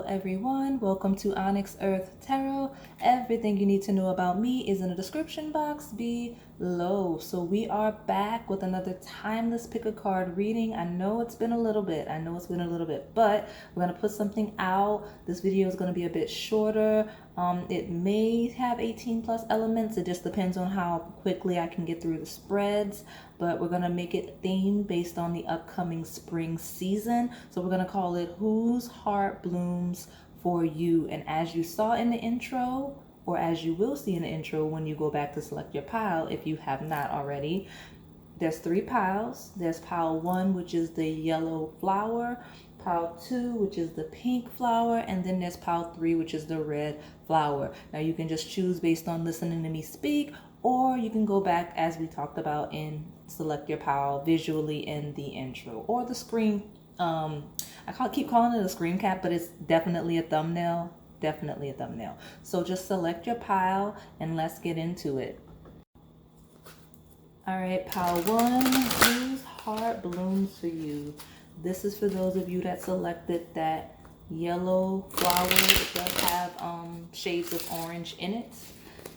everyone, welcome to OnyxEarth Tarot. Everything you need to know about me is in the description box below. So we are back with another timeless pick a card reading. I know it's been a little bit, but we're going to put something out. This video is going to be a bit shorter. It may have 18 plus elements. It just depends on how quickly I can get through the spreads, but we're going to make it themed based on the upcoming spring season. So we're going to call it Whose Heart Blooms for You. And as you saw in the intro, or as you will see in the intro when you go back to select your pile, if you have not already, there's 3 piles. There's pile 1, which is the yellow flower, pile 2, which is the pink flower, and then there's pile 3, which is the red flower. Now you can just choose based on listening to me speak, or you can go back as we talked about and select your pile visually in the intro or the screen. Keep calling it a screen cap, but it's definitely a thumbnail. So just select your pile and let's get into it. All right, pile 1, Whose Heart Blooms for You. This is for those of you that selected that yellow flower. It does have shades of orange in it.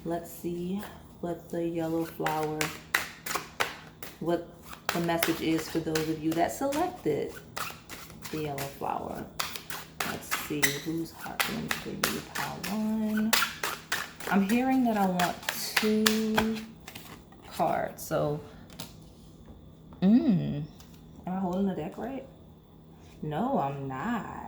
Let's see what the yellow flower, what the message is for those of you that selected the yellow flower. Let's see, Whose Heart Blooms for You, pile 1. I'm hearing that I want 2 cards. So, am I holding the deck right? No, I'm not.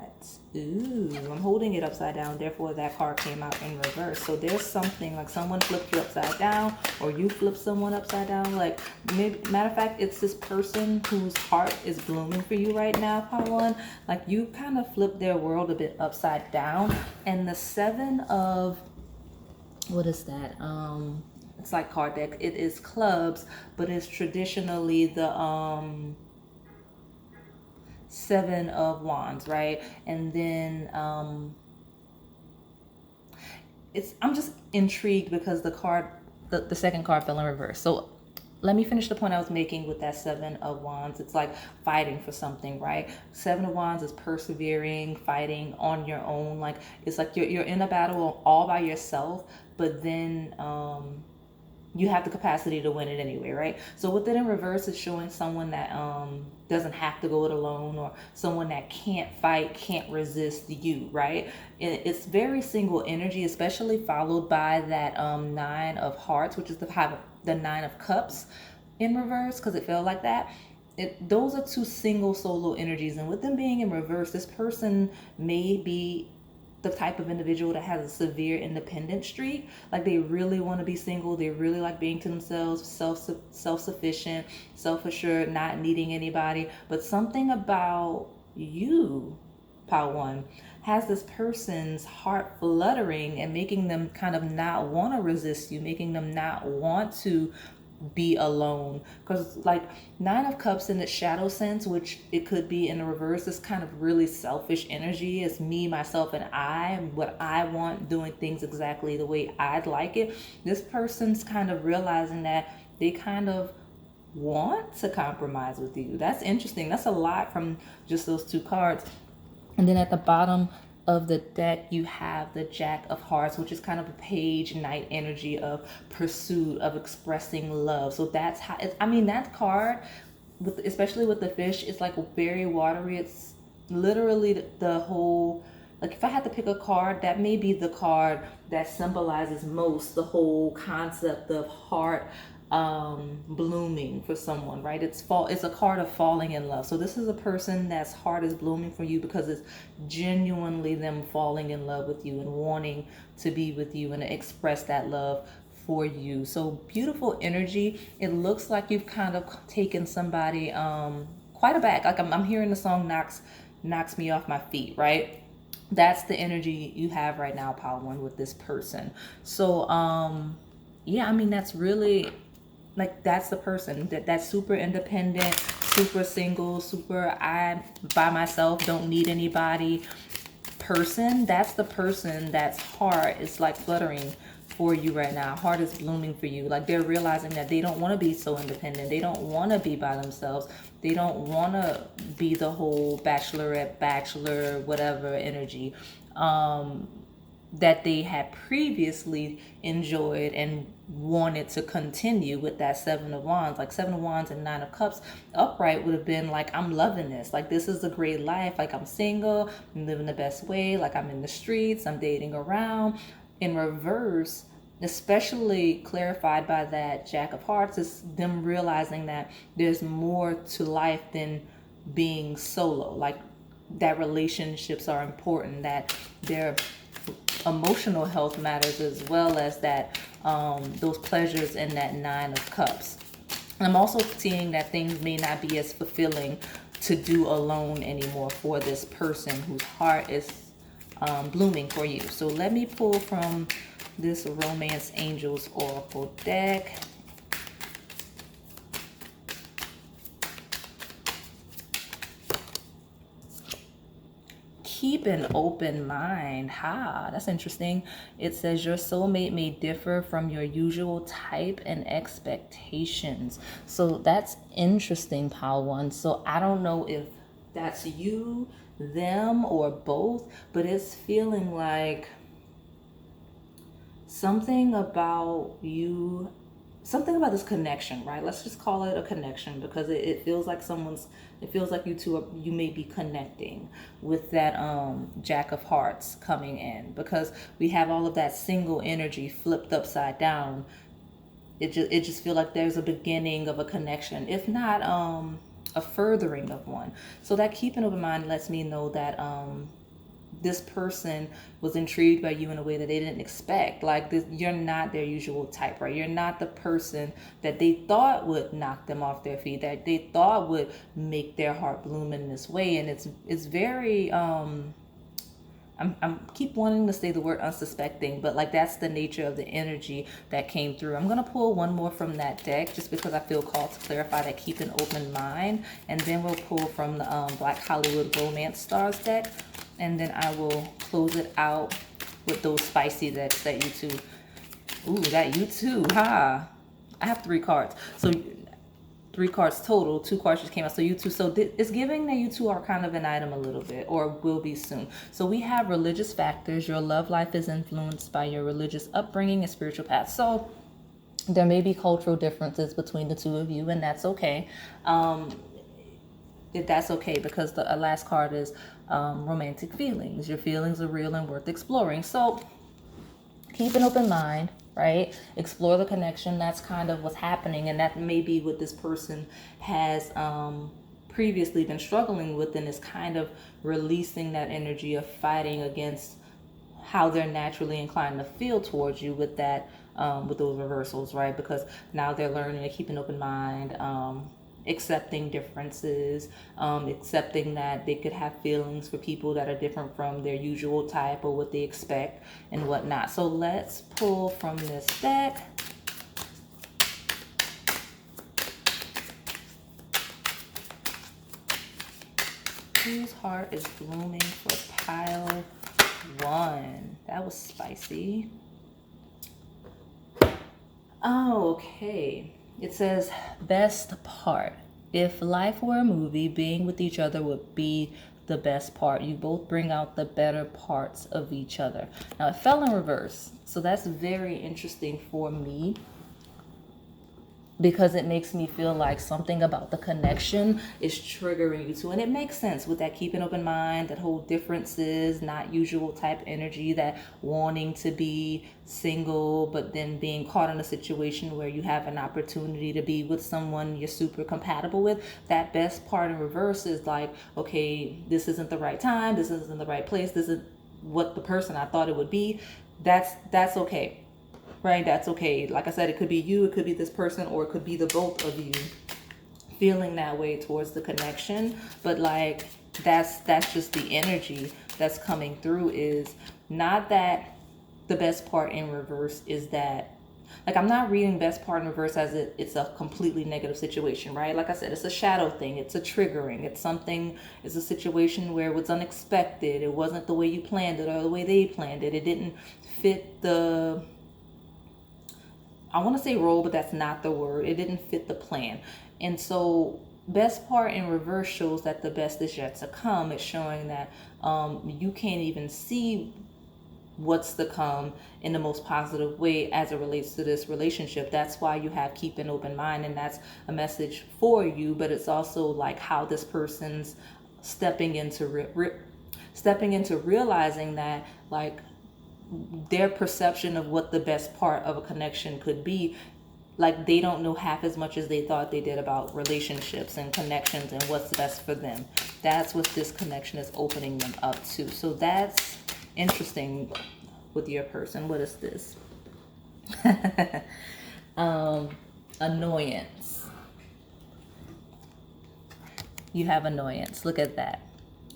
Ooh, I'm holding it upside down. Therefore, that card came out in reverse. So there's something like someone flipped you upside down, or you flipped someone upside down. Like, maybe, matter of fact, it's this person whose heart is blooming for you right now, pile 1. Like, you kind of flipped their world a bit upside down. And the 7 of, what is that? It's like card deck. It is clubs, but it's traditionally the 7 of wands, right? And then I'm just intrigued because the card, the second card fell in reverse. So let me finish the point I was making with that 7 of wands. It's like fighting for something, right? 7 of wands is persevering, fighting on your own. Like, it's like you're in a battle all by yourself, but then you have the capacity to win it anyway, right? So with it in reverse, it's showing someone that doesn't have to go it alone, or someone that can't fight, can't resist you, right? It's very single energy, especially followed by that 9 of hearts, which is the 9 of cups in reverse, because it felt like that. Those are 2 single solo energies, and with them being in reverse, this person may be the type of individual that has a severe independent streak. Like, they really want to be single. They really like being to themselves, self-sufficient, self-assured, not needing anybody. But something about you, pile 1, has this person's heart fluttering and making them kind of not want to resist you, making them not want to be alone. Because like 9 of cups in its shadow sense, which it could be in the reverse, is kind of really selfish energy. It's me, myself, and I, what I want, doing things exactly the way I'd like it. This person's kind of realizing that they kind of want to compromise with you. That's interesting. That's a lot from just those 2 cards. And then at the bottom of the deck, you have the Jack of Hearts, which is kind of a page knight energy of pursuit, of expressing love. So that's how that card, especially with the fish, it's like very watery. It's literally the whole, like, if I had to pick a card, that may be the card that symbolizes most the whole concept of heart blooming for someone, right? It's a card of falling in love. So this is a person that's heart is blooming for you because it's genuinely them falling in love with you and wanting to be with you and to express that love for you. So beautiful energy. It looks like you've kind of taken somebody quite aback. Like, I'm hearing the song knocks me off my feet, right? That's the energy you have right now, pile 1, with this person. So yeah, that's really, like, that's the person that's super independent, super single, super I by myself, don't need anybody person. That's the person that's heart is like fluttering for you right now. Heart is blooming for you. Like, they're realizing that they don't want to be so independent. They don't want to be by themselves. They don't want to be the whole bachelorette, bachelor, whatever energy. that they had previously enjoyed and wanted to continue with that Seven of Wands. Like Seven of Wands and Nine of Cups upright would have been like, I'm loving this. Like, this is a great life. Like, I'm single, I'm living the best way. Like, I'm in the streets, I'm dating around. In reverse, especially clarified by that Jack of Hearts, is them realizing that there's more to life than being solo. Like, that relationships are important, that their emotional health matters, as well as that those pleasures in that Nine of Cups. I'm also seeing that things may not be as fulfilling to do alone anymore for this person whose heart is blooming for you. So let me pull from this Romance Angels Oracle deck. Keep an open mind. That's interesting. It says your soulmate may differ from your usual type and expectations. So that's interesting, Pile One. So I don't know if that's you, them, or both, but it's feeling like something about you, something about this connection, right? Let's just call it a connection, because it feels like it feels like you two you may be connecting with that Jack of Hearts coming in, because we have all of that single energy flipped upside down. It just feels like there's a beginning of a connection, if not a furthering of one. So that keep an open mind lets me know that this person was intrigued by you in a way that they didn't expect. Like, this, you're not their usual type, right? You're not the person that they thought would knock them off their feet, that they thought would make their heart bloom in this way. And it's very I'm keep wanting to say the word unsuspecting, but like, that's the nature of the energy that came through. I'm gonna pull one more from that deck just because I feel called to clarify that keep an open mind, and then we'll pull from the Black Hollywood Romance Stars deck, and then I will close it out with those spicy decks that you two. Ooh, that you too, I have 3 cards, so 3 cards total. 2 cards just came out, so you two. So it's giving that you two are kind of an item a little bit, or will be soon. So we have religious factors. Your love life is influenced by your religious upbringing and spiritual path. So there may be cultural differences between the two of you, and that's okay. If that's okay, because the last card is romantic feelings. Your feelings are real and worth exploring. So keep an open mind, right? Explore the connection. That's kind of what's happening, and that may be what this person has previously been struggling with, and is kind of releasing that energy of fighting against how they're naturally inclined to feel towards you with that with those reversals, right? Because now they're learning to keep an open mind, accepting differences, accepting that they could have feelings for people that are different from their usual type or what they expect and whatnot. So let's pull from this deck. Whose heart is blooming for Pile One? That was spicy. Oh, okay. It says, best part. If life were a movie, being with each other would be the best part. You both bring out the better parts of each other. Now, it fell in reverse, so that's very interesting for me, because it makes me feel like something about the connection is triggering you too. And it makes sense with that keep an open mind, that whole differences, not usual type energy, that wanting to be single, but then being caught in a situation where you have an opportunity to be with someone you're super compatible with. That best part in reverse is like, okay, this isn't the right time, this isn't the right place, this isn't what the person I thought it would be. That's okay. Right, that's okay. Like I said, it could be you, it could be this person, or it could be the both of you feeling that way towards the connection. But like, that's just the energy that's coming through. Is not that the best part in reverse is that, like, I'm not reading best part in reverse as it's a completely negative situation, right? Like I said, it's a shadow thing, it's a triggering, it's a situation where it was unexpected, it wasn't the way you planned it or the way they planned it, it didn't fit the, I want to say role, but that's not the word. It didn't fit the plan. And so best part in reverse shows that the best is yet to come. It's showing that you can't even see what's to come in the most positive way as it relates to this relationship. That's why you have keep an open mind, and that's a message for you. But it's also like how this person's stepping into realizing that, like, their perception of what the best part of a connection could be, like, they don't know half as much as they thought they did about relationships and connections and what's best for them. That's what this connection is opening them up to. So that's interesting with your person. What is this? Annoyance. You have annoyance. Look at that.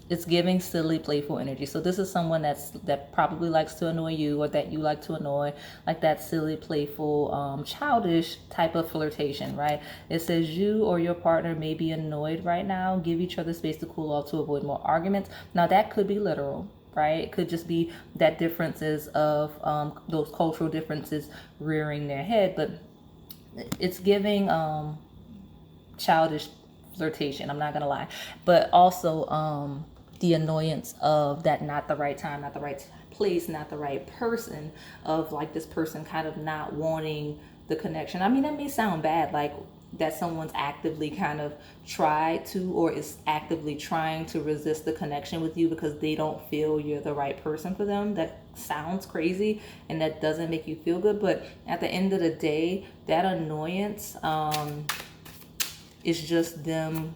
It's giving silly, playful energy. So this is someone that probably likes to annoy you, or that you like to annoy, like that silly, playful, childish type of flirtation, right? It says you or your partner may be annoyed right now. Give each other space to cool off to avoid more arguments. Now that could be literal, right? It could just be that differences of those cultural differences rearing their head, but it's giving childish flirtation, I'm not gonna lie. But also the annoyance of that not the right time, not the right place, not the right person, of like this person kind of not wanting the connection. I mean, that may sound bad, like that someone's actively kind of tried to, or is actively trying to resist the connection with you because they don't feel you're the right person for them. That sounds crazy and that doesn't make you feel good, but at the end of the day, that annoyance is just them,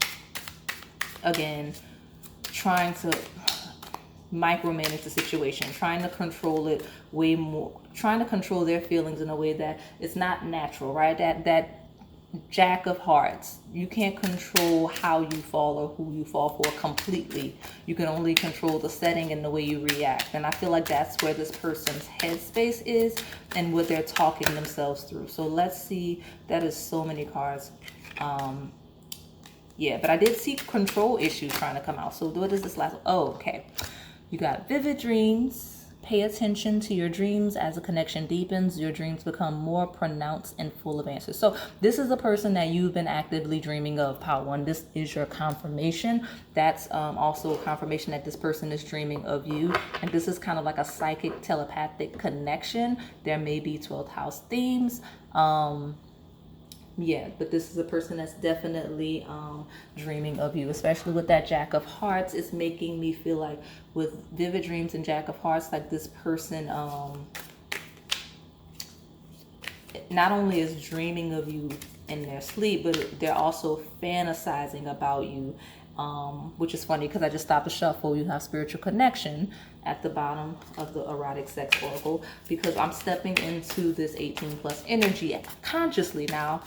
again, trying to micromanage the situation, trying to control it way more, trying to control their feelings in a way that it's not natural, right? That Jack of Hearts, you can't control how you fall or who you fall for completely. You can only control the setting and the way you react. And I feel like that's where this person's headspace is and what they're talking themselves through. So let's see. That is so many cards. Yeah, but I did see control issues trying to come out. So what is this last one? Oh, okay. You got vivid dreams. Pay attention to your dreams. As the connection deepens, your dreams become more pronounced and full of answers. So this is a person that you've been actively dreaming of, Power One. This is your confirmation. That's also a confirmation that this person is dreaming of you. And this is kind of like a psychic telepathic connection. There may be 12th house themes. Yeah, but this is a person that's definitely dreaming of you, especially with that Jack of Hearts. It's making me feel like with vivid dreams and Jack of Hearts, like this person not only is dreaming of you in their sleep, but they're also fantasizing about you, which is funny because I just stopped the shuffle. You have spiritual connection at the bottom of the erotic sex oracle, because I'm stepping into this 18 plus energy consciously now,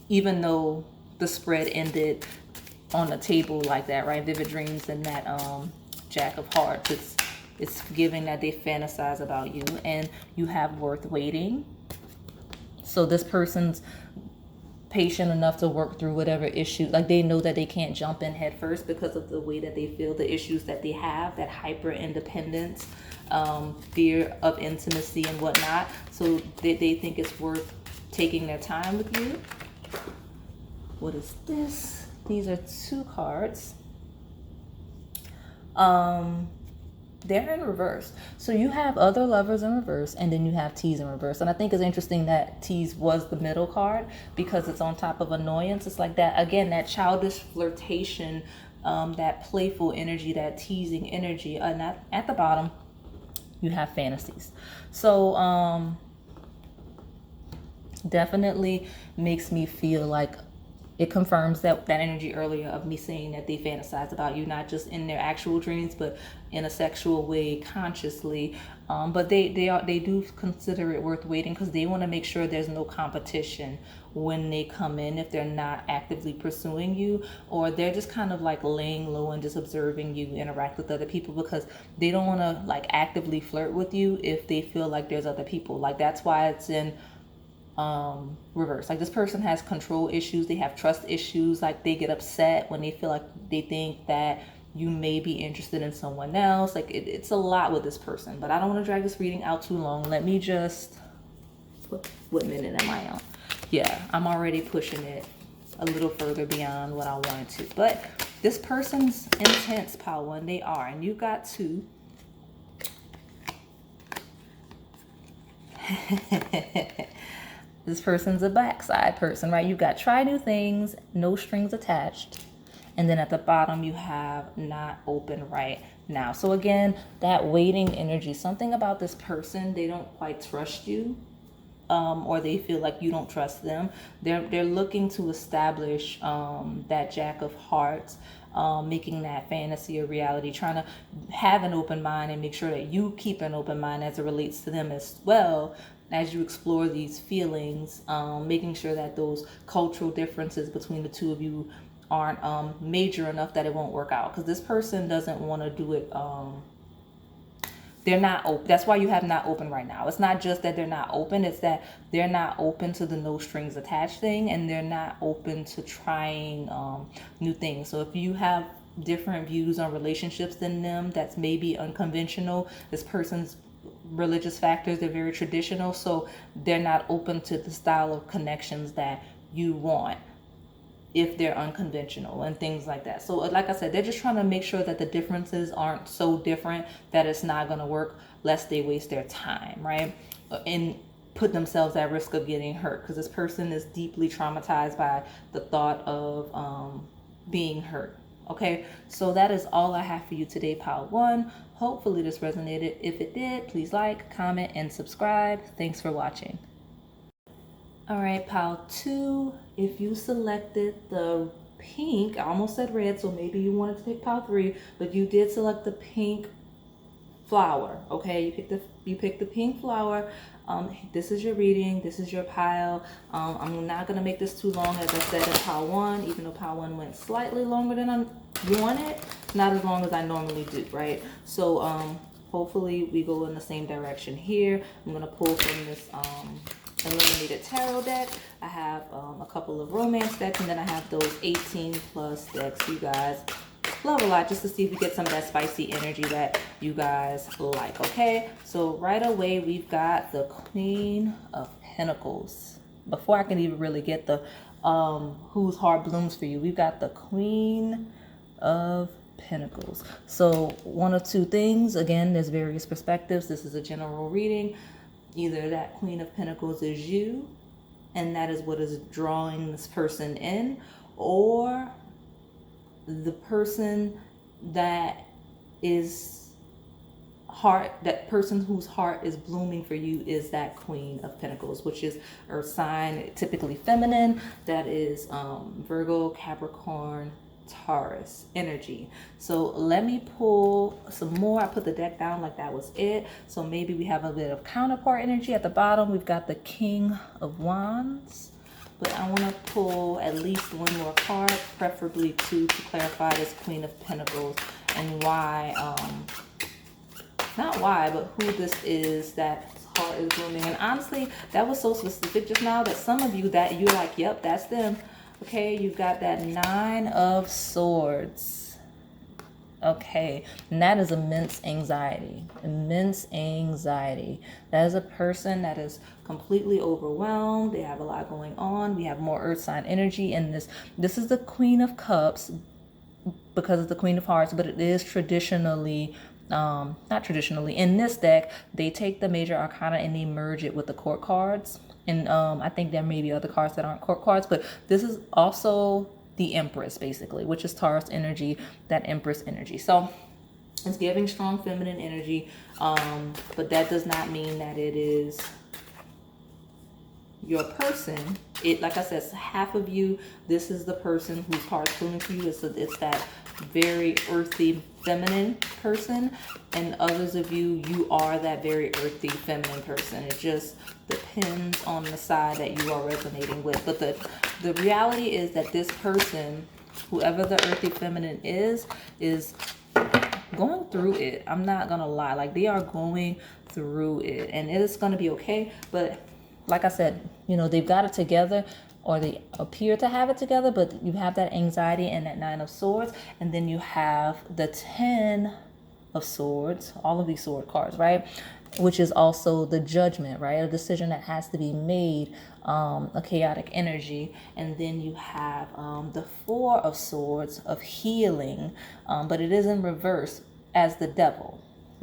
even though the spread ended on a table like that, right? Vivid dreams and that Jack of Hearts, it's giving that they fantasize about you, and you have worth waiting. So this person's patient enough to work through whatever issue, like they know that they can't jump in head first because of the way that they feel, the issues that they have, that hyper independence, fear of intimacy and whatnot. So they think it's worth taking their time with you. What is this? These are 2 cards. They're in reverse. So you have other lovers in reverse, and then you have T's in reverse. And I think it's interesting that T's was the middle card because it's on top of annoyance. It's like that, again, that childish flirtation, that playful energy, that teasing energy. And at the bottom, you have fantasies. So definitely makes me feel like it confirms that energy earlier of me saying that they fantasize about you, not just in their actual dreams, but in a sexual way, consciously. But they do consider it worth waiting because they want to make sure there's no competition when they come in, if they're not actively pursuing you, or they're just kind of like laying low and just observing you interact with other people, because they don't want to like actively flirt with you if they feel like there's other people. Like that's why it's in reverse. Like this person has control issues, they have trust issues, like they get upset when they feel like they think that you may be interested in someone else. Like it's a lot with this person, but I don't want to drag this reading out too long. Let me just, what minute am I on? Yeah, I'm already pushing it. a little further beyond what I wanted to. But this person's intense, pile one, they are. And you got two. This person's a backside person, right? You got try new things, no strings attached. And then at the bottom, you have not open right now. So again, that waiting energy, something about this person, they don't quite trust you. Or they feel like you don't trust them. They're looking to establish that Jack of Hearts, making that fantasy a reality, trying to have an open mind and make sure that you keep an open mind as it relates to them as well, as you explore these feelings, making sure that those cultural differences between the two of you aren't major enough that it won't work out. Because this person doesn't want to do it. They're not open. That's why you have not open right now. It's not just that they're not open. It's that they're not open to the no strings attached thing, and they're not open to trying new things. So if you have different views on relationships than them, that's maybe unconventional. This person's religious factors, they're very traditional. So they're not open to the style of connections that you want, if they're unconventional and things like that. So like I said, they're just trying to make sure that the differences aren't so different that it's not going to work, lest they waste their time, right? And put themselves at risk of getting hurt, because this person is deeply traumatized by the thought of being hurt. Okay, so that is all I have for you today, pile one. Hopefully this resonated. If it did, please like, comment, and subscribe. Thanks for watching. All right, pile two, if you selected the pink, I almost said red, so maybe you wanted to pick pile three, but you did select the pink flower, okay? You picked the pink flower. This is your reading. This is your pile. I'm not going to make this too long, as I said in pile one, even though pile one went slightly longer than I wanted, not as long as I normally do, right? So hopefully we go in the same direction here. I'm going to pull from this Illuminated Tarot deck. I have a couple of romance decks, and then I have those 18 plus decks you guys love a lot, just to see if we get some of that spicy energy that you guys like. Okay, so right away we've got the Queen of Pentacles. Before I can even really get the whose heart blooms for you, we've got the Queen of Pentacles. So one of two things, again, there's various perspectives. This is a general reading. Either that Queen of Pentacles is you, and that is what is drawing this person in, or the person that person whose heart is blooming for you is that Queen of Pentacles, which is earth sign, typically feminine. That is Virgo, Capricorn, Taurus energy. So let me pull some more. I put the deck down like that was it. So maybe we have a bit of counterpart energy. At the bottom, we've got the King of Wands. But I want to pull at least one more card, preferably two, to clarify this Queen of Pentacles and why, not why, but who this is that heart is blooming. And honestly, that was so specific just now that some of you that you're like, yep, that's them. Okay, you've got that Nine of Swords. Okay, and that is immense anxiety. Immense anxiety. That is a person that is completely overwhelmed. They have a lot going on. We have more earth sign energy in this. This is the Queen of Cups because it's the Queen of Hearts, but it is traditionally, not traditionally, in this deck, they take the major arcana and they merge it with the court cards. And I think there may be other cards that aren't court cards, but this is also the Empress, basically, which is Taurus energy, that Empress energy. So it's giving strong feminine energy, but that does not mean that it is your person. It, like I said, it's half of you. This is the person whose heart's blooming for you. It's that very earthy feminine person, and others of you, you are that very earthy feminine person. It just depends on the side that you are resonating with. But the reality is that this person, whoever the earthy feminine is going through it. I'm not gonna lie, like they are going through it, and it is gonna be okay. But like I said, you know, they've got it together, or they appear to have it together, but you have that anxiety and that Nine of Swords, and then you have the 10 of Swords, all of these sword cards, right? Which is also the Judgment, right? A decision that has to be made a chaotic energy. And then you have the Four of Swords of healing, but it is in reverse as the devil.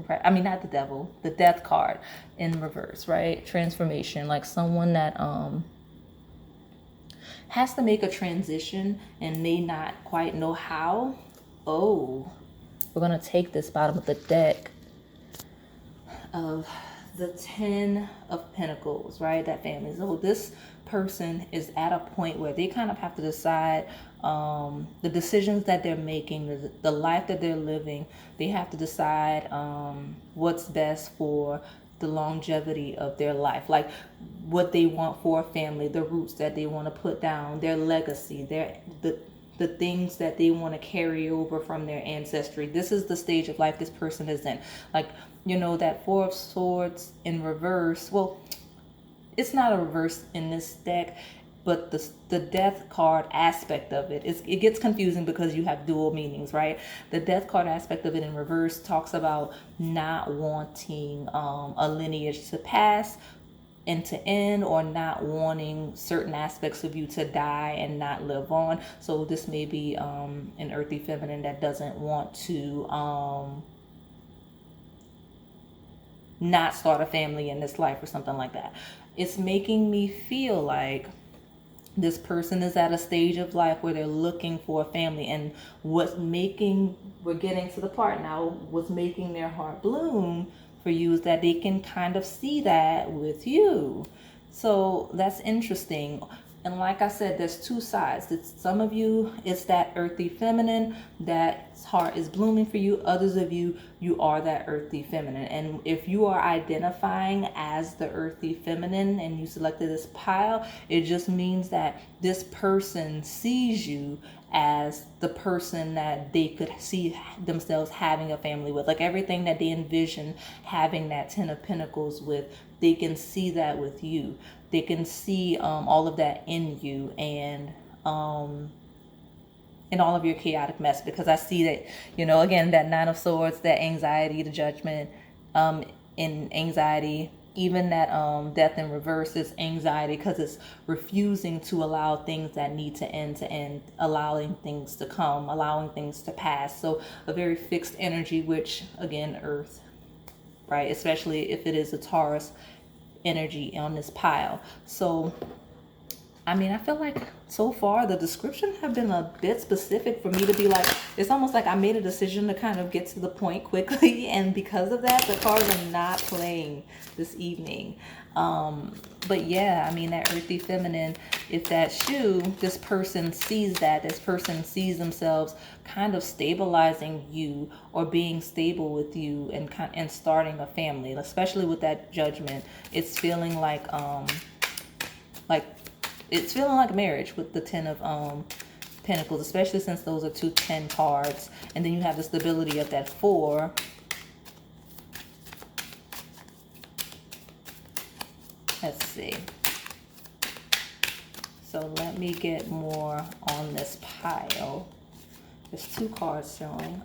Right? I mean, not the devil, the death card in reverse, right? Transformation, like someone that has to make a transition and may not quite know how. Oh, we're gonna take this bottom of the deck of the Ten of Pentacles, right? That family. So this person is at a point where they kind of have to decide the decisions that they're making, the life that they're living. They have to decide what's best for the longevity of their life, like what they want for a family, the roots that they want to put down, their legacy, the things that they want to carry over from their ancestry. This is the stage of life this person is in. Like, you know, that Four of Swords in reverse. Well, it's not a reverse in this deck, but the death card aspect of it gets confusing because you have dual meanings, right? The death card aspect of it in reverse talks about not wanting a lineage to pass and to end, or not wanting certain aspects of you to die and not live on. So this may be an earthy feminine that doesn't want to not start a family in this life or something like that. It's making me feel like this person is at a stage of life where they're looking for a family, and we're getting to the part now, what's making their heart bloom for you is that they can kind of see that with you. So that's interesting. And like I said, there's two sides. It's some of you, it's that earthy feminine that heart is blooming for you. Others of you, you are that earthy feminine. And if you are identifying as the earthy feminine and you selected this pile, it just means that this person sees you as the person that they could see themselves having a family with. Like everything that they envision having that Ten of Pentacles with, they can see that with you. They can see all of that in you, and in all of your chaotic mess, because I see that, you know, again, that Nine of Swords, that anxiety, the judgment, in anxiety, even that death in reverse is anxiety, because it's refusing to allow things that need to end, allowing things to come, allowing things to pass. So a very fixed energy, which again, earth, right? Especially if it is a Taurus energy on this pile. So I mean, I feel like so far the description have been a bit specific for me to be like, it's almost like I made a decision to kind of get to the point quickly, and because of that, the cards are not playing this evening. But yeah, I mean, that earthy feminine, if that's you, this person sees that. This person sees themselves kind of stabilizing you or being stable with you, and starting a family, especially with that judgment. It's feeling like it's feeling like marriage with the Ten of Pentacles, especially since those are two 10 cards. And then you have the stability of that 4. Let's see. So let me get more on this pile. There's 2 cards showing.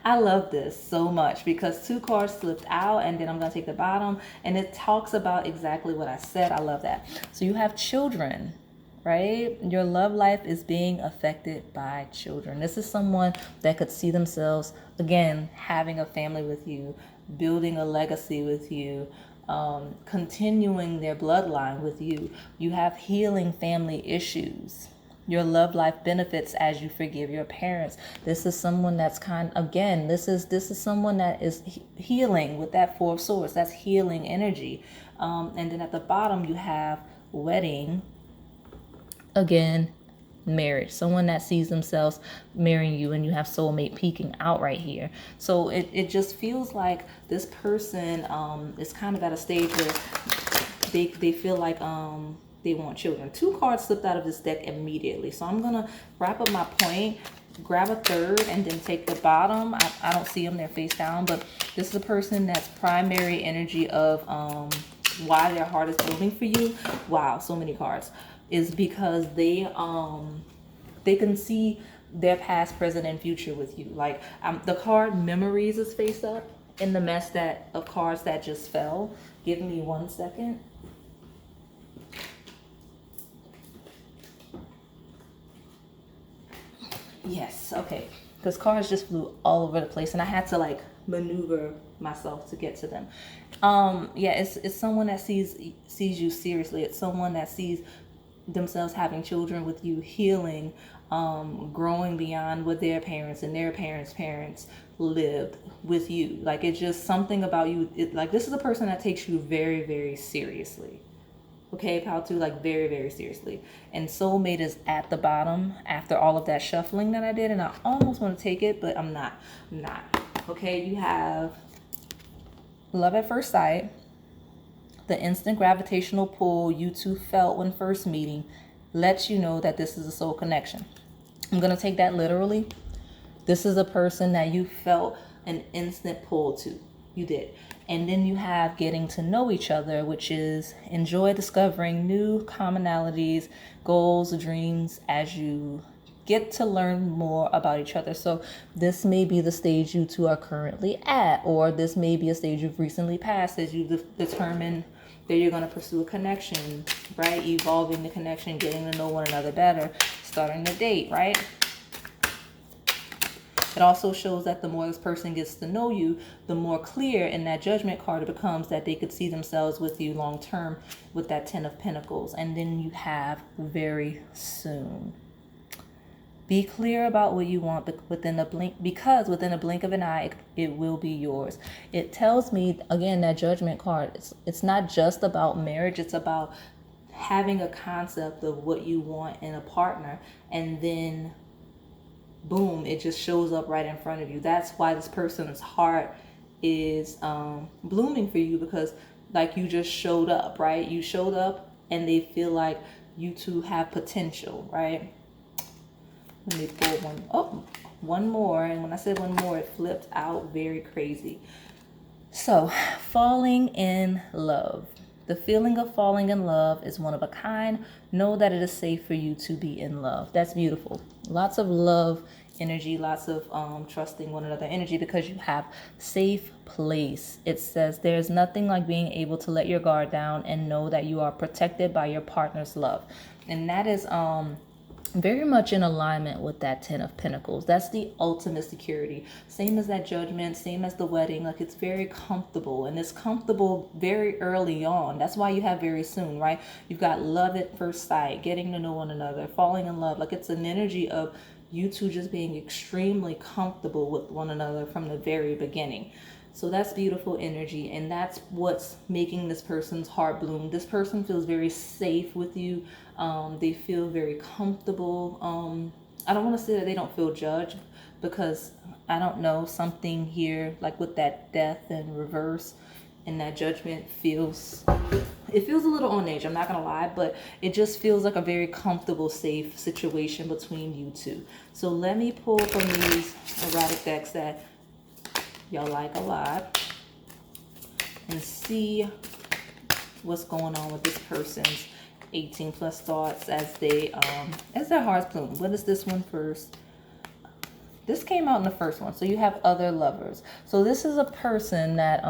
I love this so much because 2 cards slipped out, and then I'm going to take the bottom, and it talks about exactly what I said. I love that. So you have children, right? Your love life is being affected by children. This is someone that could see themselves, again, having a family with you, building a legacy with you, continuing their bloodline with you. You have healing family issues. Your love life benefits as you forgive your parents. This is someone that's this is someone that is healing with that 4 of Swords. That's healing energy. And then at the bottom you have wedding. Again, marriage. Someone that sees themselves marrying you, and you have soulmate peeking out right here. So it just feels like this person is kind of at a stage where they feel like they want children. 2 cards slipped out of this deck immediately. So I'm going to wrap up my point, grab a third, and then take the bottom. I don't see them, they're face down, but this is a person that's primary energy of why their heart is building for you. Wow, so many cards. Is because they can see their past, present, and future with you. Like the card memories is face up in the mess of cards that just fell. Give me 1 second. Yes, okay. Because cars just flew all over the place, and I had to like maneuver myself to get to them. Yeah, it's someone that sees you seriously. It's someone that sees themselves having children with you, healing, growing beyond what their parents and their parents lived with you. Like it's just something about you. Like this is a person that takes you very, very seriously. Okay, pal two, like very, very seriously. And soulmate is at the bottom after all of that shuffling that I did, and I almost want to take it, but I'm not. I'm not. Okay, you have love at first sight, the instant gravitational pull you two felt when first meeting lets you know that this is a soul connection. I'm gonna take that literally. This is a person that you felt an instant pull to. You did. And then you have getting to know each other, which is enjoy discovering new commonalities, goals, dreams as you get to learn more about each other. So this may be the stage you two are currently at, or this may be a stage you've recently passed as you determine that you're going to pursue a connection, right? Evolving the connection, getting to know one another better, starting the date, right? It also shows that the more this person gets to know you, the more clear in that judgment card it becomes that they could see themselves with you long term with that 10 of Pentacles. And then you have very soon. Be clear about what you want within a blink, because within a blink of an eye, it will be yours. It tells me, again, that judgment card, it's not just about marriage. It's about having a concept of what you want in a partner, and then boom, it just shows up right in front of you. That's why this person's heart is blooming for you, because like you just showed up, right? You showed up and they feel like you two have potential, right? Let me pull one more. And when I said one more, it flipped out very crazy. So, falling in love. The feeling of falling in love is one of a kind. Know that it is safe for you to be in love. That's beautiful. Lots of love energy, lots of trusting one another energy, because you have safe place. It says there's nothing like being able to let your guard down and know that you are protected by your partner's love. And that is very much in alignment with that 10 of Pentacles. That's the ultimate security. Same as that judgment, same as the wedding. Like it's very comfortable, and it's comfortable very early on. That's why you have very soon, right? You've got love at first sight, getting to know one another, falling in love. Like it's an energy of you two just being extremely comfortable with one another from the very beginning. So that's beautiful energy, and that's what's making this person's heart bloom. This person feels very safe with you. They feel very comfortable. I don't want to say that they don't feel judged, because I don't know, something here like with that death and reverse and that judgment feels a little on edge, I'm not gonna lie, but it just feels like a very comfortable, safe situation between you two. So let me pull from these erotic decks that y'all like a lot and see what's going on with this person's 18 plus thoughts as their hearts bloom. What is this one first? This came out in the first one. So you have other lovers. So this is a person that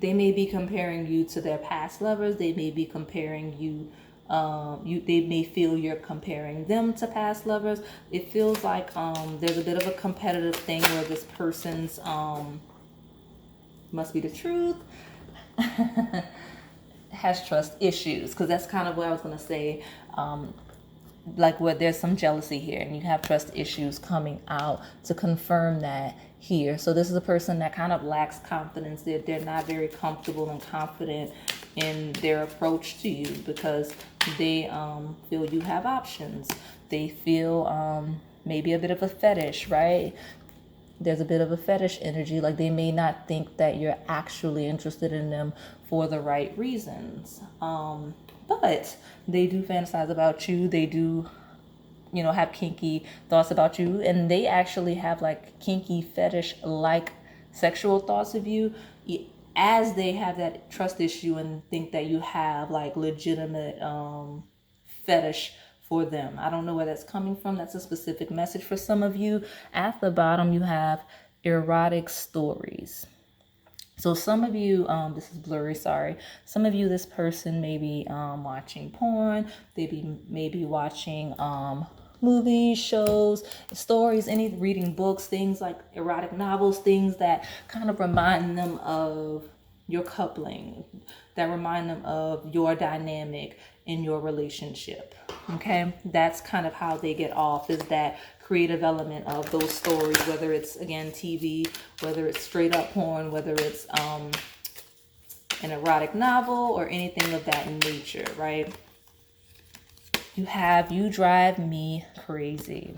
they may be comparing you to their past lovers. They may be comparing you they may feel you're comparing them to past lovers. It feels like there's a bit of a competitive thing where this person's must be the truth has trust issues, because that's kind of what I was going to say, like where there's some jealousy here and you have trust issues coming out to confirm that here. So this is a person that kind of lacks confidence. They're not very comfortable and confident in their approach to you, because they feel you have options. They feel maybe a bit of a fetish, right? There's a bit of a fetish energy. Like they may not think that you're actually interested in them for the right reasons. But they do fantasize about you. They do, have kinky thoughts about you. And they actually have like kinky fetish-like sexual thoughts of you, as they have that trust issue and think that you have like legitimate fetish for them. I don't know where that's coming from. That's a specific message for some of you. At the bottom, you have erotic stories. So some of you, this is blurry, sorry. Some of you, this person may be watching porn. They may be watching movies, shows, stories, reading books, things like erotic novels, things that kind of remind them of your coupling, that remind them of your dynamic in your relationship. Okay, that's kind of how they get off, is that creative element of those stories, whether it's, again, TV, whether it's straight up porn, whether it's an erotic novel or anything of that nature, right? You drive me crazy.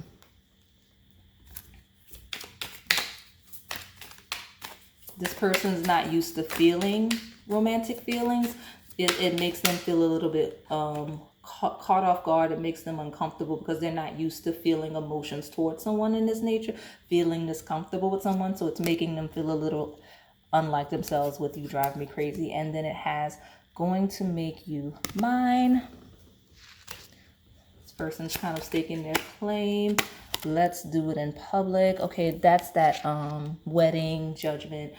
This person's not used to feeling romantic feelings. It makes them feel a little bit caught off guard. It makes them uncomfortable because they're not used to feeling emotions towards someone in this nature, feeling this comfortable with someone. So it's making them feel a little unlike themselves with you drive me crazy. And then it has going to make you mine. This person's kind of staking their claim. Let's do it in public. Okay, that's that wedding, judgment,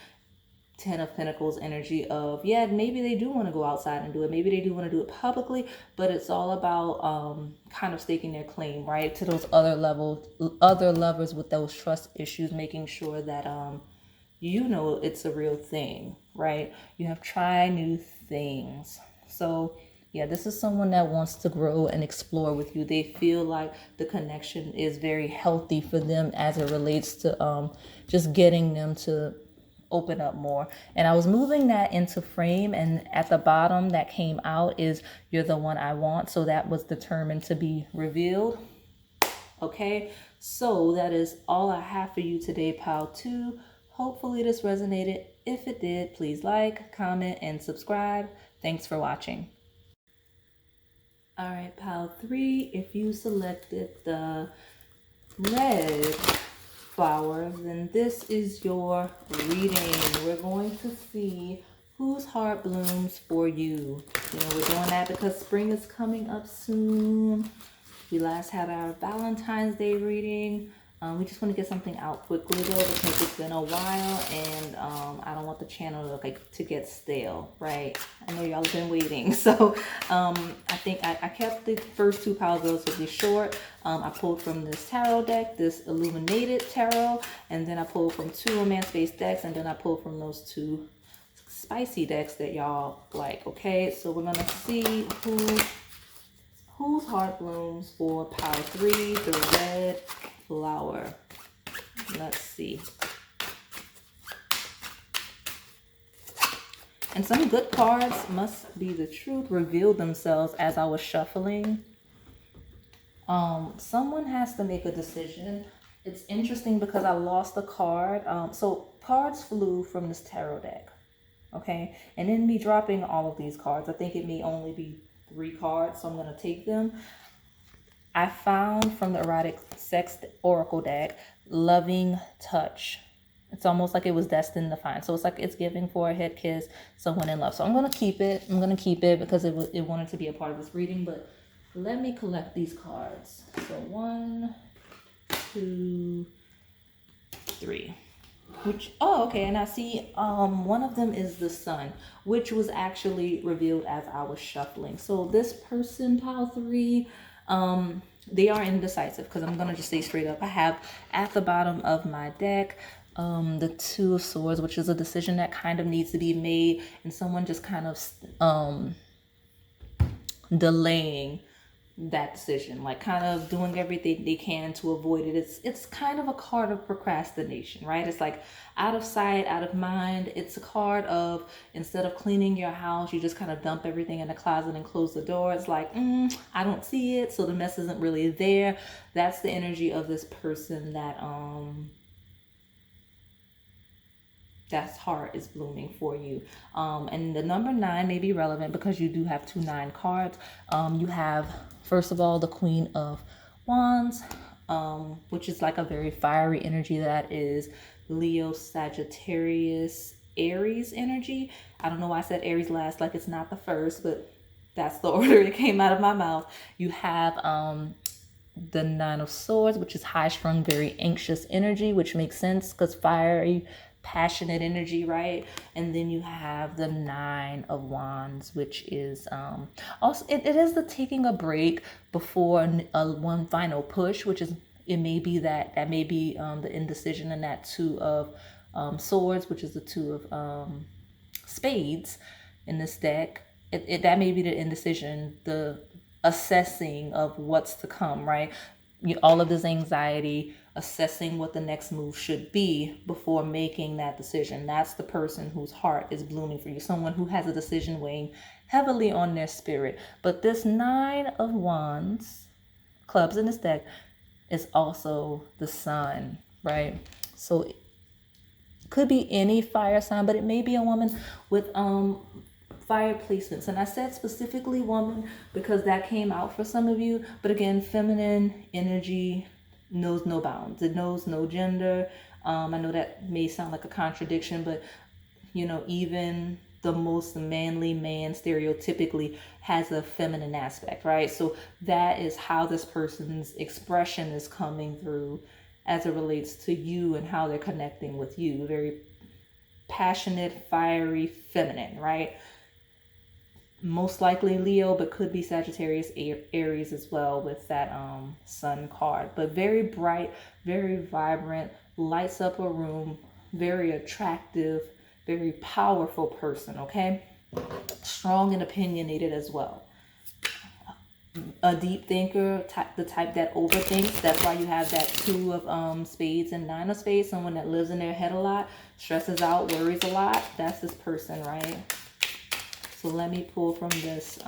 10 of Pentacles energy of, yeah, maybe they do want to go outside and do it. Maybe they do want to do it publicly, but it's all about kind of staking their claim, right, to those other lovers with those trust issues, making sure that you know it's a real thing, right? You have try new things. So yeah, this is someone that wants to grow and explore with you. They feel like the connection is very healthy for them as it relates to just getting them to open up more. And I was moving that into frame, and at the bottom that came out is you're the one I want. So that was determined to be revealed. Okay, so that is all I have for you today, pile 2. Hopefully this resonated. If it did, please like, comment, and subscribe. Thanks for watching. All right, pile 3, if you selected the red flower, then this is your reading. We're going to see whose heart blooms for you. You know, we're doing that because spring is coming up soon. We last had our Valentine's Day reading. We just want to get something out quickly though, because it's been a while, and I don't want the channel to get stale, right? I know y'all have been waiting. So I think I kept the first 2 piles relatively short. I pulled from this tarot deck, this illuminated tarot, and then I pulled from 2 romance-based decks, and then I pulled from those 2 spicy decks that y'all like. Okay, so we're gonna see whose heart blooms for pile 3, the red flower. Let's see. And some good cards, must be the truth, revealed themselves as I was shuffling. Someone has to make a decision. It's interesting because I lost a card. So cards flew from this tarot deck. Okay, and in me dropping all of these cards, I think it may only be 3 cards, so I'm going to take them. I found from the Erotic Sex Oracle deck, Loving Touch. It's almost like it was destined to find. So it's like it's giving for a head kiss, someone in love. So I'm going to keep it. I'm going to keep it because it wanted to be a part of this reading. But let me collect these cards. So 1, 2, 3. Okay, and I see one of them is the Sun, which was actually revealed as I was shuffling. So this person, pile 3, they are indecisive, because I'm gonna just say straight up, I have at the bottom of my deck the 2 of Swords, which is a decision that kind of needs to be made, and someone just kind of delaying that decision, like kind of doing everything they can to avoid it. It's kind of a card of procrastination, right? It's like out of sight, out of mind. It's a card of, instead of cleaning your house, you just kind of dump everything in the closet and close the door. It's like, I don't see it, so the mess isn't really there. That's the energy of this person that's heart is blooming for you. And the number 9 may be relevant because you do have 2 9 cards. You have, first of all, the Queen of Wands, which is like a very fiery energy that is Leo, Sagittarius, Aries energy. I don't know why I said Aries last, like it's not the first, but that's the order it came out of my mouth. You have the 9 of Swords, which is high strung, very anxious energy, which makes sense because fiery passionate energy, right? And then you have the Nine of Wands, which is also it is the taking a break before one final push, which is it may be that may be the indecision in that Two of Swords, which is the Two of Spades in this deck. That may be the indecision, the assessing of what's to come, right? All of this anxiety, assessing what the next move should be before making that decision. That's the person whose heart is blooming for you, someone who has a decision weighing heavily on their spirit. But this Nine of Wands, clubs in this deck, is also the Sun, right? So it could be any fire sign, but it may be a woman with fire placements. And I said specifically woman because that came out for some of you. But again, feminine energy knows no bounds. It knows no gender. I know that may sound like a contradiction, but you know, even the most manly man stereotypically has a feminine aspect, right? So that is how this person's expression is coming through as it relates to you and how they're connecting with you. Very passionate, fiery, feminine, right? Most likely Leo, but could be Sagittarius, Aries as well with that Sun card. But very bright, very vibrant, lights up a room, very attractive, very powerful person, okay? Strong and opinionated as well. A deep thinker, the type that overthinks. That's why you have that Two of Spades and Nine of Spades. Someone that lives in their head a lot, stresses out, worries a lot. That's this person, right? So let me pull from this,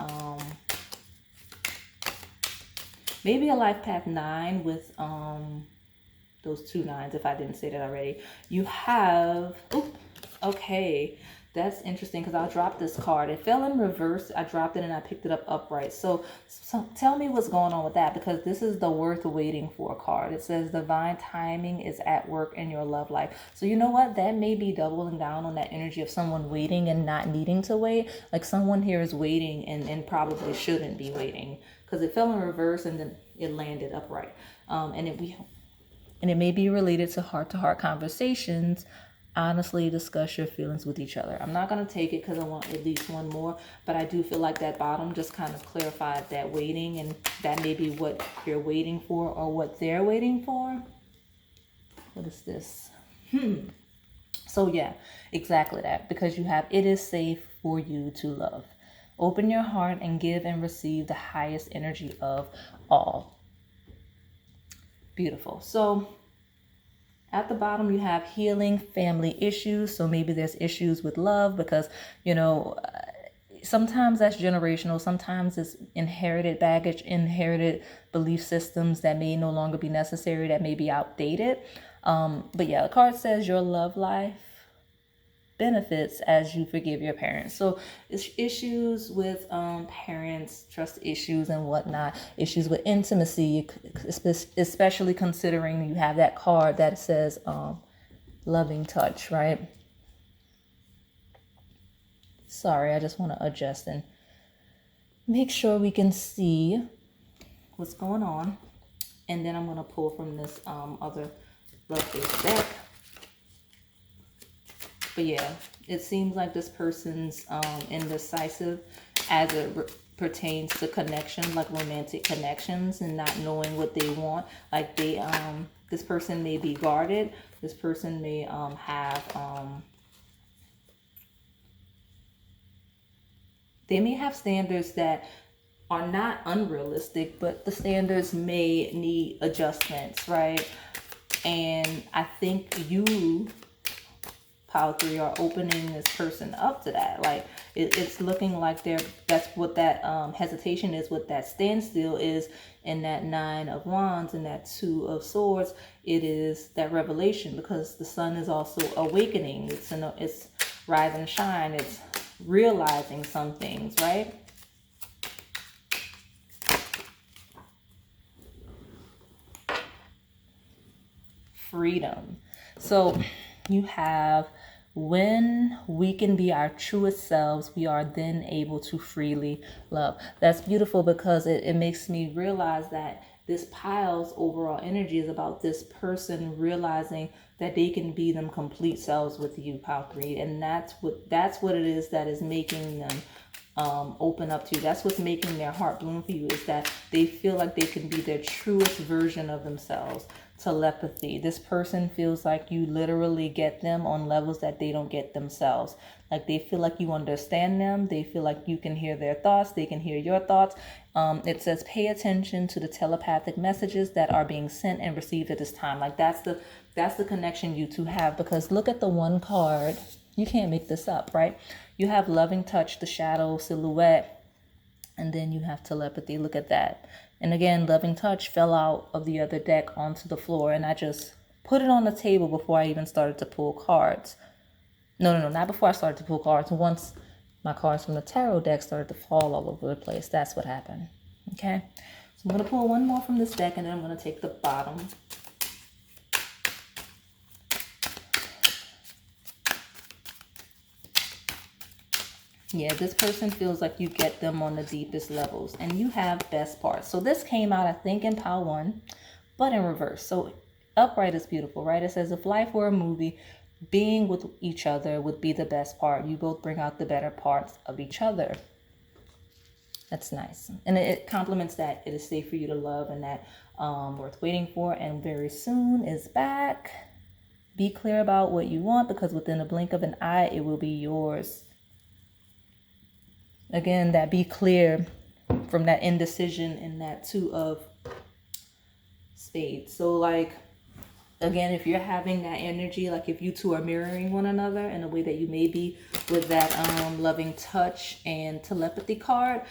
maybe a life path 9 with those 2 9s, if I didn't say that already. You have, okay, that's interesting because I'll drop this card. It fell in reverse. I dropped it and I picked it up upright. So tell me what's going on with that, because this is the worth waiting for card. It says divine timing is at work in your love life. So you know what? That may be doubling down on that energy of someone waiting and not needing to wait. Like someone here is waiting and probably shouldn't be waiting because it fell in reverse and then it landed upright. And it may be related to heart-to-heart conversations. Honestly discuss your feelings with each other. I'm not going to take it because I want at least one more, but I do feel like that bottom just kind of clarified that waiting, and that may be what you're waiting for or what they're waiting for. What is this? So yeah, exactly that, because you have it is safe for you to love. Open your heart and give and receive the highest energy of all. Beautiful. So at the bottom, you have healing family issues. So maybe there's issues with love because, you know, sometimes that's generational. Sometimes it's inherited baggage, inherited belief systems that may no longer be necessary, that may be outdated. But yeah, the card says your love life benefits as you forgive your parents. So it's issues with parents, trust issues and whatnot, issues with intimacy, especially considering you have that card that says loving touch, right? Sorry, I just want to adjust and make sure we can see what's going on. And then I'm going to pull from this other love-based deck. But yeah, it seems like this person's indecisive as it pertains to connection, like romantic connections, and not knowing what they want. Like they, this person may be guarded. This person may have, they may have standards that are not unrealistic, but the standards may need adjustments, right? And I think you, Power 3, are opening this person up to that. Like it's looking like that's what that hesitation is, what that standstill is in that Nine of Wands and that Two of Swords. It is that revelation, because the Sun is also awakening. It's rise and shine. It's realizing some things, right? Freedom. So you have, when we can be our truest selves, we are then able to freely love. That's beautiful because it makes me realize that this pile's overall energy is about this person realizing that they can be them complete selves with you, pile 3. And that's what it is that is making them open up to you. That's what's making their heart bloom for you, is that they feel like they can be their truest version of themselves. Telepathy. This person feels like you literally get them on levels that they don't get themselves. Like they feel like you understand them. They feel like you can hear their thoughts. They can hear your thoughts. It says pay attention to the telepathic messages that are being sent and received at this time. Like that's the connection you two have, because look at the one card. You can't make this up, right? You have loving touch, the shadow, silhouette, and then you have telepathy. Look at that. And again, loving touch fell out of the other deck onto the floor, and I just put it on the table before I even started to pull cards. No, not before I started to pull cards. Once my cards from the tarot deck started to fall all over the place, that's what happened. Okay, so I'm going to pull one more from this deck, and then I'm going to take the bottom. Yeah, this person feels like you get them on the deepest levels, and you have best parts. So this came out, I think, in pile 1, but in reverse. So upright is beautiful, right? It says, if life were a movie, being with each other would be the best part. You both bring out the better parts of each other. That's nice. And it complements that it is safe for you to love, and that worth waiting for, and very soon is back. Be clear about what you want, because within a blink of an eye, it will be yours. Again, that be clear from that indecision and that 2 of spades. So like, again, if you're having that energy, like if you two are mirroring one another in a way that you may be with that loving touch and telepathy card,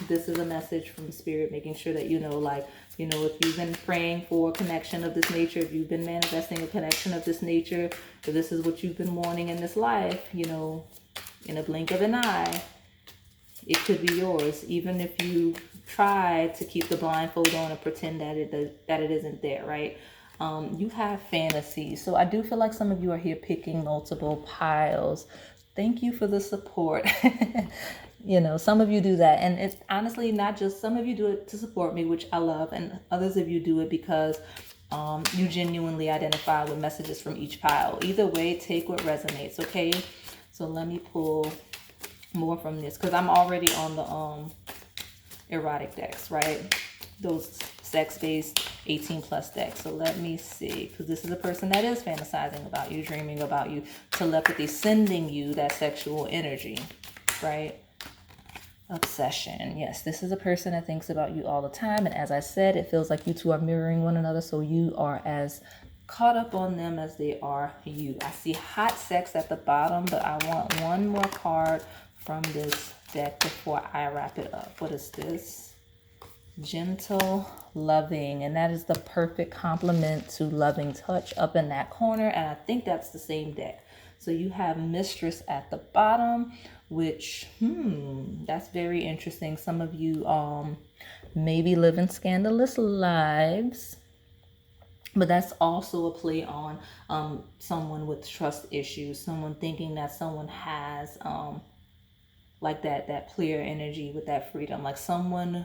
this is a message from Spirit, making sure that if you've been praying for a connection of this nature, if you've been manifesting a connection of this nature, if this is what you've been wanting in this life, in a blink of an eye, it could be yours. Even if you try to keep the blindfold on and pretend that it isn't there, right? You have fantasies. So I do feel like some of you are here picking multiple piles. Thank you for the support. Some of you do that. And it's honestly not just some of you do it to support me, which I love, and others of you do it because you genuinely identify with messages from each pile. Either way, take what resonates, okay? So let me pull more from this, because I'm already on the erotic decks, right? Those sex-based 18+ decks. So let me see, because this is a person that is fantasizing about you, dreaming about you, telepathy, sending you that sexual energy, right? Obsession. Yes, this is a person that thinks about you all the time. And as I said, it feels like you two are mirroring one another. So you are as caught up on them as they are you. I see hot sex at the bottom, but I want one more card from this deck before I wrap it up. What is this? Gentle, loving, and that is the perfect complement to loving touch up in that corner, and I think that's the same deck. So you have mistress at the bottom, which that's very interesting. Some of you maybe living scandalous lives, but that's also a play on someone with trust issues, someone thinking that someone has like that clear energy with that freedom, like someone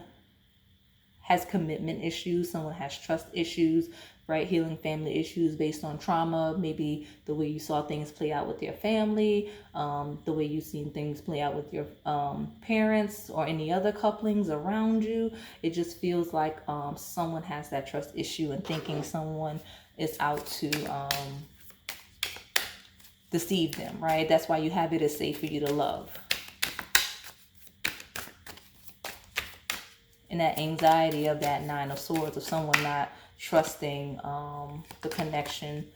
has commitment issues, someone has trust issues, right? Healing family issues based on trauma, maybe the way you saw things play out with your family, the way you've seen things play out with your parents or any other couplings around you. It just feels like someone has that trust issue and thinking someone is out to deceive them, right? That's why you have it as safe for you to love. And that anxiety of that 9 of Swords, of someone not trusting the connection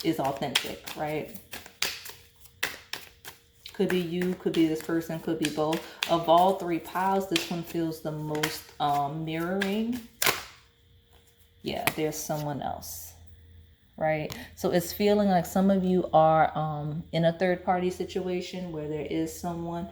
is authentic, right? Could be you, could be this person, could be both. Of all 3 piles, this one feels the most mirroring. Yeah, there's someone else, right? So it's feeling like some of you are in a third-party situation where there is someone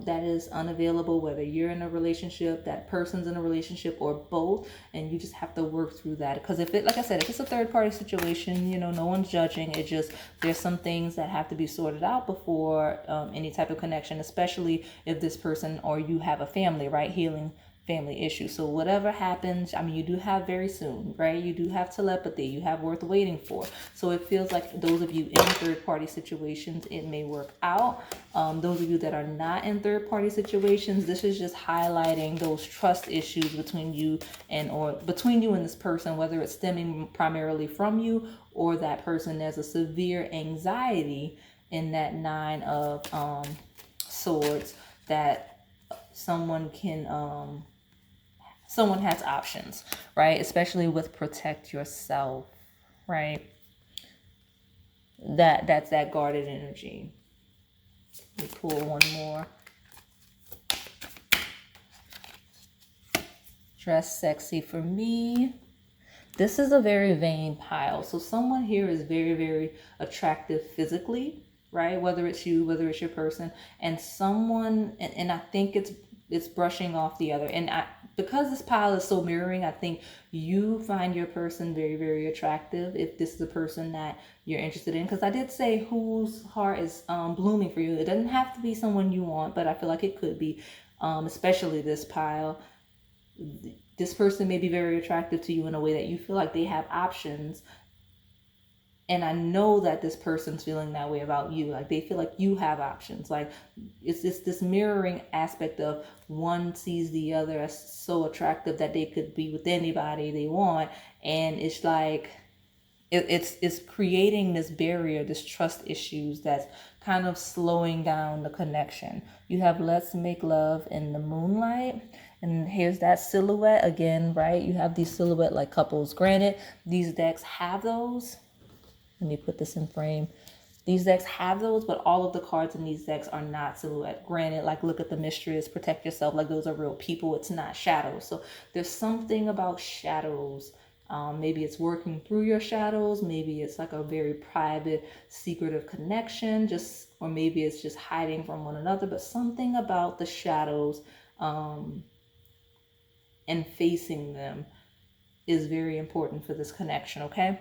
that is unavailable, whether you're in a relationship, that person's in a relationship, or both, and you just have to work through that. Because if it, like I said, if it's a third-party situation, no one's judging. It just, there's some things that have to be sorted out before any type of connection, especially if this person or you have a family, right? Healing family issue. So whatever happens, I mean, you do have very soon, right? You do have telepathy, you have worth waiting for. So it feels like those of you in third party situations, it may work out. Those of you that are not in third party situations, this is just highlighting those trust issues between you and this person, whether it's stemming primarily from you or that person. There's a severe anxiety in that Nine of Swords that someone has options, right? Especially with protect yourself, right? That's that guarded energy. Let me pull one more. Dress sexy for me. This is a very vain pile. So someone here is very, very attractive physically, right? Whether it's you, whether it's your person, and someone, and I think it's brushing off the other. And because this pile is so mirroring, I think you find your person very, very attractive if this is a person that you're interested in. Because I did say whose heart is blooming for you. It doesn't have to be someone you want, but I feel like it could be, especially this pile. This person may be very attractive to you in a way that you feel like they have options. And I know that this person's feeling that way about you. Like they feel like you have options. Like it's just this mirroring aspect of one sees the other as so attractive that they could be with anybody they want. And it's like, it's creating this barrier, this trust issues that's kind of slowing down the connection. You have let's make love in the moonlight. And here's that silhouette again, right? You have these silhouette like couples. Granted, these decks have those. Let me put this in frame. These decks have those, but all of the cards in these decks are not silhouette. Granted, like look at the Mistress, protect yourself, like those are real people. It's not shadows. So there's something about shadows. Maybe it's working through your shadows. Maybe it's like a very private, secretive connection, or maybe it's just hiding from one another. But something about the shadows and facing them is very important for this connection, okay?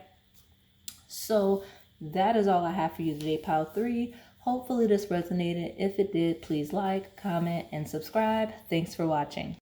So that is all I have for you today, Pile 3. Hopefully this resonated. If it did, please like, comment, and subscribe. Thanks for watching.